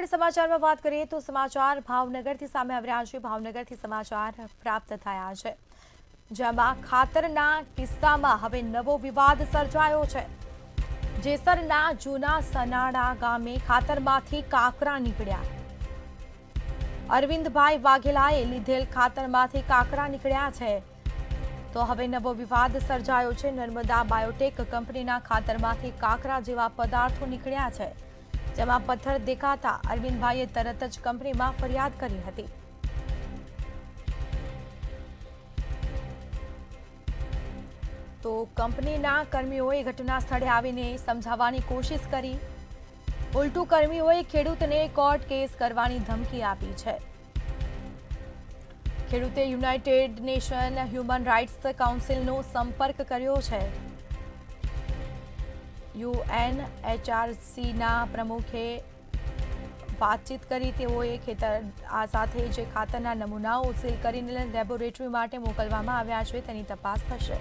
આગળ સમાચારમાં વાત કરીએ તો સમાચાર ભાવનગરથી સામે આવી રહ્યા છે। ભાવનગરથી સમાચાર પ્રાપ્ત થયા છે, જેમાં ખાતરના કિસ્સામાં હવે નવો વિવાદ સર્જાયો છે। જેસરના જૂના સનાડા ગામે ખાતરમાંથી કાકરા નીકળ્યા। અરવિંદભાઈ વાઘેલાએ લીધેલ ખાતરમાંથી કાકરા નીકળ્યા છે, તો હવે નવો વિવાદ સર્જાયો છે। નર્મદા બાયોટેક કંપનીના ખાતરમાંથી કાકરા જેવા પદાર્થો નીકળ્યા છે, જેમાં પથ્થર દેખાતા અરવિંદભાઈએ તરત જ કંપનીમાં ફરિયાદ કરી હતી। તો કંપનીના કર્મીઓએ ઘટના સ્થળે આવીને સમજાવવાની કોશિશ કરી। ઉલટું કર્મીઓએ ખેડૂતને કોર્ટ કેસ કરવાની ધમકી આપી છે। ખેડૂતે યુનાઇટેડ નેશન હ્યુમન રાઇટ્સ કાઉન્સિલનો સંપર્ક કર્યો છે। UNHRCના પ્રમુખે વાતચીત કરી। તેઓએ સાથે જે ખાતરના નમૂનાઓ સીલ કરીને લેબોરેટરી માટે મોકલવામાં આવ્યા છે, તેની તપાસ થશે।